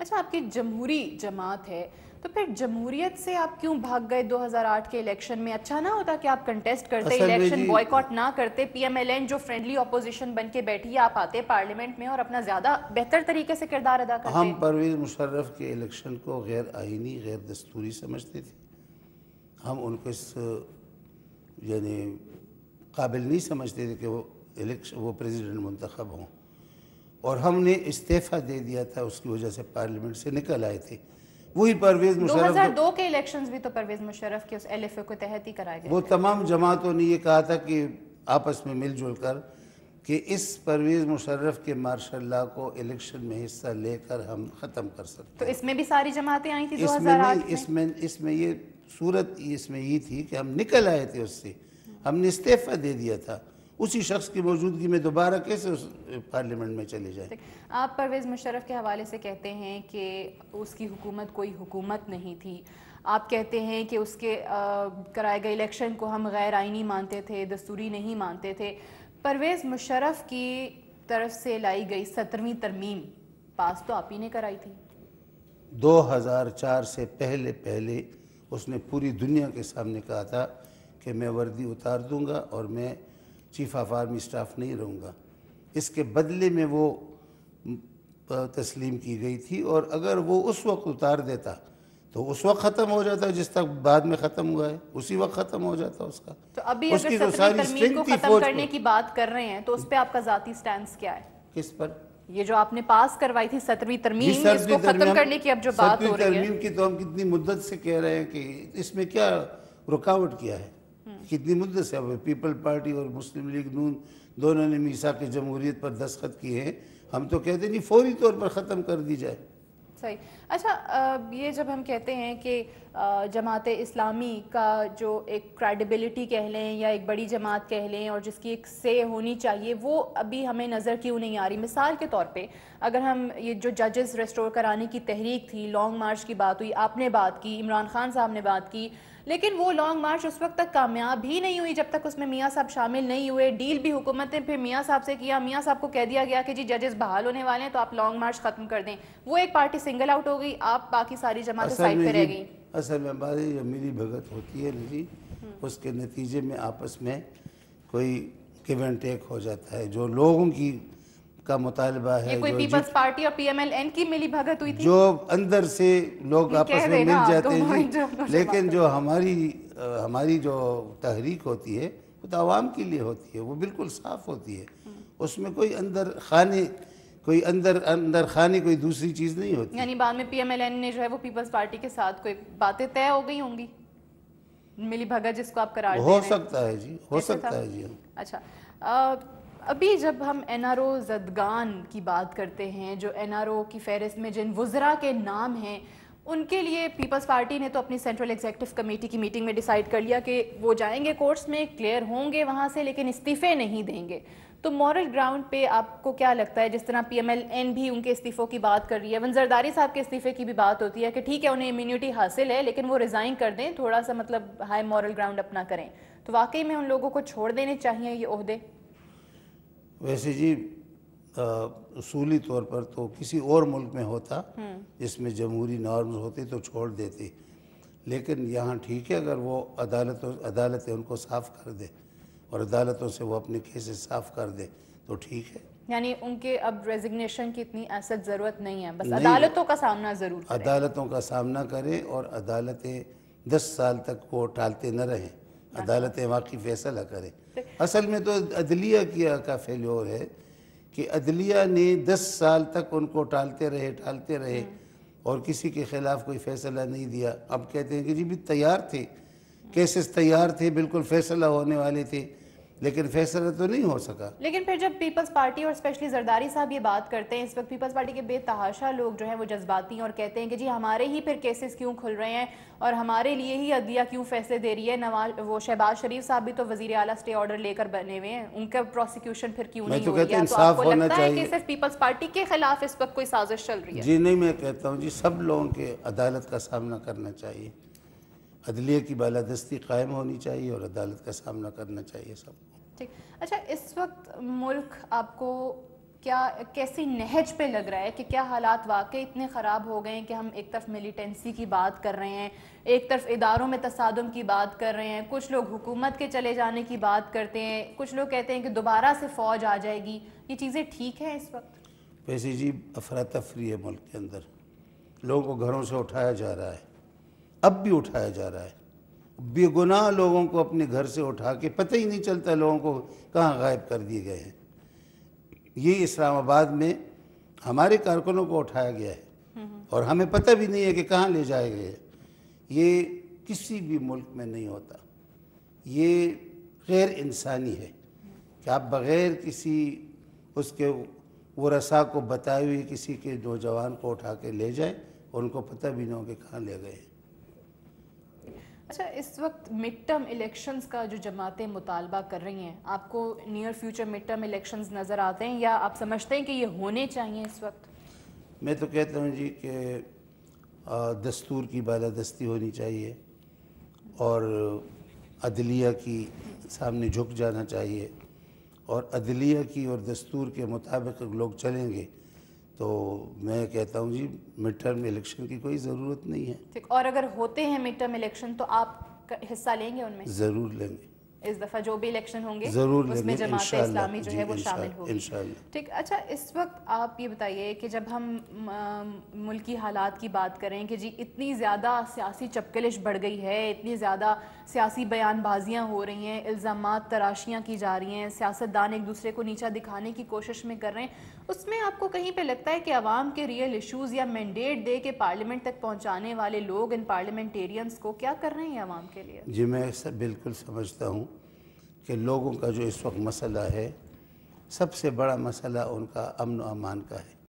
اچھا، آپ کی جمہوری جماعت ہے تو پھر جمہوریت سے آپ کیوں بھاگ گئے 2008 کے الیکشن میں؟ اچھا نہ ہوتا کہ آپ کنٹیسٹ کرتے، اصل میں الیکشن جی بوائیکاٹ نہ کرتے، پی ایم ایل این جو فرینڈلی اپوزیشن بن کے بیٹھی ہے، آپ آتے پارلیمنٹ میں اور اپنا زیادہ بہتر طریقے سے کردار ادا کرتے؟ ہم پرویز مشرف کے الیکشن کو غیر آئینی، غیر دستوری سمجھتے تھے. ہم ان کو اس یعنی قابل نہیں سمجھتے تھے کہ وہ پریزیڈنٹ منتخب ہوں، اور ہم نے استعفیٰ دے دیا تھا. اس کی وجہ سے پارلیمنٹ سے نکل آئے تھے. وہی پرویز مشرف 2002 کے الیکشنز بھی تو پرویز مشرف کے اس ایل ایف اے کے تحت ہی کرائے گئے وہ تھے. تمام جماعتوں نے یہ کہا تھا کہ آپس میں مل جل کر کہ اس پرویز مشرف کے مارشل لاء کو الیکشن میں حصہ لے کر ہم ختم کر سکتے تو ہیں. اس میں بھی ساری جماعتیں آئی تھیں اس میں 2008 نہیں، اس میں یہ صورت اس میں یہ تھی کہ ہم نکل آئے تھے اس سے. ہم نے استعفیٰ دے دیا تھا. اسی شخص کی موجودگی میں دوبارہ کیسے اس پارلیمنٹ میں چلے جائیں؟ آپ پرویز مشرف کے حوالے سے کہتے ہیں کہ اس کی حکومت کوئی حکومت نہیں تھی. آپ کہتے ہیں کہ اس کے کرائے گئے الیکشن کو ہم غیر آئینی مانتے تھے، دستوری نہیں مانتے تھے. پرویز مشرف کی طرف سے لائی گئی 17ویں ترمیم پاس تو آپ ہی نے کرائی تھی. 2004 سے پہلے اس نے پوری دنیا کے سامنے کہا تھا کہ میں وردی اتار دوں گا اور میں چیف آف آرمی سٹاف نہیں رہوں گا. اس کے بدلے میں وہ تسلیم کی گئی تھی، اور اگر وہ اس وقت اتار دیتا تو اس وقت ختم ہو جاتا، جس تک بعد میں ختم ہوا ہے اسی وقت ختم ہو جاتا اس کا. تو ابھی اگر 17ویں ترمیم کو ختم کرنے کی بات کر رہے ہیں تو اس پہ آپ کا ذاتی سٹینس کیا ہے؟ کس پر؟ یہ جو آپ نے پاس کروائی تھی 17ویں ترمیم، اس کو ختم کرنے کی اب جو بات ہو رہی ہے. 17ویں ترمیم کی تو ہم کتنی مدت سے کہہ رہے ہیں کہ اس میں کیا رکاوٹ کیا ہے. کتنی مدت سے اب پیپل پارٹی اور مسلم لیگ نون دونوں نے میثاق جمہوریت پر دستخط کیے ہیں. ہم تو کہتے ہیں نہیں، فوری طور پر ختم کر دی جائے. صحیح. اچھا، یہ جب ہم کہتے ہیں کہ جماعت اسلامی کا جو ایک کریڈیبلٹی کہہ لیں یا ایک بڑی جماعت کہہ لیں اور جس کی ایک سے ہونی چاہیے، وہ ابھی ہمیں نظر کیوں نہیں آ رہی؟ مثال کے طور پہ اگر ہم یہ جو ججز ریسٹور کرانے کی تحریک تھی، لانگ مارچ کی بات ہوئی، آپ نے بات کی، عمران خان صاحب نے بات کی، لیکن وہ لانگ مارچ اس وقت تک کامیاب ہی نہیں ہوئی جب تک اس میں میاں صاحب شامل نہیں ہوئے. ڈیل بھی حکومت نے پھر میاں صاحب سے کیا، میاں صاحب کو کہہ دیا گیا کہ جی ججز بحال ہونے والے ہیں تو آپ لانگ مارچ ختم کر دیں. وہ ایک پارٹی سنگل آؤٹ ہو گئی، آپ باقی ساری جماعتیں سائڈ پہ رہ گئیں. اصل میں بات جو ملی بھگت ہوتی ہے جی، اس کے نتیجے میں آپس میں کوئی گیو اینڈ ٹیک ہو جاتا ہے. جو لوگوں کی کا مطالبہ ہے، یہ کوئی پیپلز پارٹی اور پی ایم ایل این کی ملی بھگت ہوئی تھی؟ جو اندر سے لوگ آپس میں مل جاتے ہیں جی. لیکن جو ہماری جو تحریک ہوتی ہے وہ تو عوام کے لیے ہوتی ہے، وہ بالکل صاف ہوتی ہے. اس میں کوئی اندر خانے کوئی دوسری چیز نہیں ہوتی. یعنی بعد میں پی ایم ایل این نے جو ہے وہ پیپلز پارٹی کے ساتھ کوئی باتیں طے ہو گئی ہوں گی، ملی بھگت جس کو آپ قرار دے رہے ہیں؟ ہو سکتا ہے جی، ہو سکتا ہے جی. اچھا، ابھی جب ہم این آر او زدگان کی بات کرتے ہیں، جو این آر او کی فہرست میں جن وزراء کے نام ہیں، ان کے لیے پیپلز پارٹی نے تو اپنی سینٹرل ایگزیکٹو کمیٹی کی میٹنگ میں ڈیسائیڈ کر لیا کہ وہ جائیں گے کورٹس میں، کلیئر ہوں گے وہاں سے، لیکن استعفے نہیں دیں گے. تو مورل گراؤنڈ پہ آپ کو کیا لگتا ہے، جس طرح پی ایم ایل این بھی ان کے استعفوں کی بات کر رہی ہے، زرداری صاحب کے استعفے کی بھی بات ہوتی ہے کہ ٹھیک ہے انہیں امیونٹی حاصل ہے لیکن وہ ریزائن کر دیں، تھوڑا سا مطلب ہائی مورل گراؤنڈ اپنا کریں، تو واقعی میں ان لوگوں کو چھوڑ دینے چاہیے یہ عہدے؟ ویسے جی اصولی طور پر تو کسی اور ملک میں ہوتا جس میں جمہوری نارمز ہوتے تو چھوڑ دیتے، لیکن یہاں ٹھیک ہے اگر وہ عدالتیں ان کو صاف کر دے اور عدالتوں سے وہ اپنے کیسز صاف کر دے تو ٹھیک ہے. یعنی ان کے اب ریزگنیشن کی اتنی ایسد ضرورت نہیں ہے، بس عدالتوں کا سامنا ضرور کریں. عدالتوں کا سامنا کریں اور عدالتیں 10 سال تک وہ ٹالتے نہ رہیں، عدالتیں واقعی فیصلہ کریں. اصل میں تو عدلیہ کا فیلیور ہے کہ عدلیہ نے 10 سال تک ان کو ٹالتے رہے اور کسی کے خلاف کوئی فیصلہ نہیں دیا. اب کہتے ہیں کہ جی بھی تیار تھے، کیسز تیار تھے، بالکل فیصلہ ہونے والے تھے، لیکن فیصلہ تو نہیں ہو سکا. لیکن پھر جب پیپلز پارٹی اور اسپیشلی زرداری صاحب یہ بات کرتے ہیں، اس وقت پیپلز پارٹی کے بے تحاشا لوگ جو ہیں وہ جذباتی ہیں اور کہتے ہیں کہ جی ہمارے ہی پھر کیسز کیوں کھل رہے ہیں اور ہمارے لیے ہی عدلیہ کیوں فیصلے دے رہی ہے. وہ شہباز شریف صاحب بھی تو وزیر اعلیٰ اسٹے آرڈر لے کر بنے ہوئے ہیں، ان کا پروسیکیوشن پھر کیوں نہیں ہو رہی ہے؟ تو آپ کو لگتا ہے کہ صرف پیپلز پارٹی کے خلاف اس وقت کوئی سازش چل رہی ہے؟ جی نہیں، میں کہتا ہوں جی سب لوگوں کے عدالت کا سامنا کرنا چاہیے، عدلیہ کی بالادستی قائم ہونی چاہیے اور عدالت کا سامنا کرنا چاہیے سب کو. ٹھیک. اچھا، اس وقت ملک آپ کو کیا کیسی نہج پہ لگ رہا ہے کہ کیا حالات واقعی اتنے خراب ہو گئے ہیں کہ ہم ایک طرف ملیٹنسی کی بات کر رہے ہیں، ایک طرف اداروں میں تصادم کی بات کر رہے ہیں، کچھ لوگ حکومت کے چلے جانے کی بات کرتے ہیں، کچھ لوگ کہتے ہیں کہ دوبارہ سے فوج آ جائے گی. یہ چیزیں ٹھیک ہیں اس وقت؟ ویسے جی افراتفری ہے ملک کے اندر، لوگوں کو گھروں سے اٹھایا جا رہا ہے، اب بھی اٹھایا جا رہا ہے، بے گناہ لوگوں کو اپنے گھر سے اٹھا کے پتہ ہی نہیں چلتا لوگوں کو کہاں غائب کر دیے گئے ہیں. یہ اسلام آباد میں ہمارے کارکنوں کو اٹھایا گیا ہے اور ہمیں پتہ بھی نہیں ہے کہ کہاں لے جائے گئے. یہ کسی بھی ملک میں نہیں ہوتا. یہ غیر انسانی ہے کہ آپ بغیر کسی اس کے ورثاء کو بتائے ہوئے کسی کے نوجوان کو اٹھا کے لے جائیں اور ان کو پتہ بھی نہ ہو کہ کہاں لے گئے. اچھا، اس وقت مڈ ٹرم الیکشنز کا جو جماعتیں مطالبہ کر رہی ہیں، آپ کو near future mid term elections نظر آتے ہیں یا آپ سمجھتے ہیں کہ یہ ہونے چاہیے اس وقت؟ میں تو کہتا ہوں جی کہ دستور کی بالادستی ہونی چاہیے اور عدلیہ کی سامنے جھک جانا چاہیے، اور عدلیہ کی اور دستور کے مطابق لوگ چلیں گے تو میں کہتا ہوں جی مڈ ٹرم الیکشن کی کوئی ضرورت نہیں ہے. ٹھیک، اور اگر ہوتے ہیں مڈ ٹرم الیکشن تو آپ حصہ لیں گے ان میں؟ ضرور لیں گے، اس دفعہ جو بھی الیکشن ہوں گے ضرور اس لیں میں گے جماعت اسلامی جو ہے وہ شامل ہوگی. انشاءاللہ. ٹھیک، اچھا اس وقت آپ یہ بتائیے کہ جب ہم ملکی حالات کی بات کریں کہ جی اتنی زیادہ سیاسی چپکلش بڑھ گئی ہے، اتنی زیادہ سیاسی بیان بازیاں ہو رہی ہیں، الزامات تراشیاں کی جا رہی ہیں، سیاستدان ایک دوسرے کو نیچا دکھانے کی کوشش میں کر رہے ہیں، اس میں آپ کو کہیں پہ لگتا ہے کہ عوام کے ریئل ایشوز یا مینڈیٹ دے کے پارلیمنٹ تک پہنچانے والے لوگ ان پارلیمنٹیرینز کو کیا کر رہے ہیں عوام کے لیے؟ جی میں بالکل سمجھتا ہوں کہ لوگوں کا جو اس وقت مسئلہ ہے، سب سے بڑا مسئلہ ان کا امن و امان کا ہے.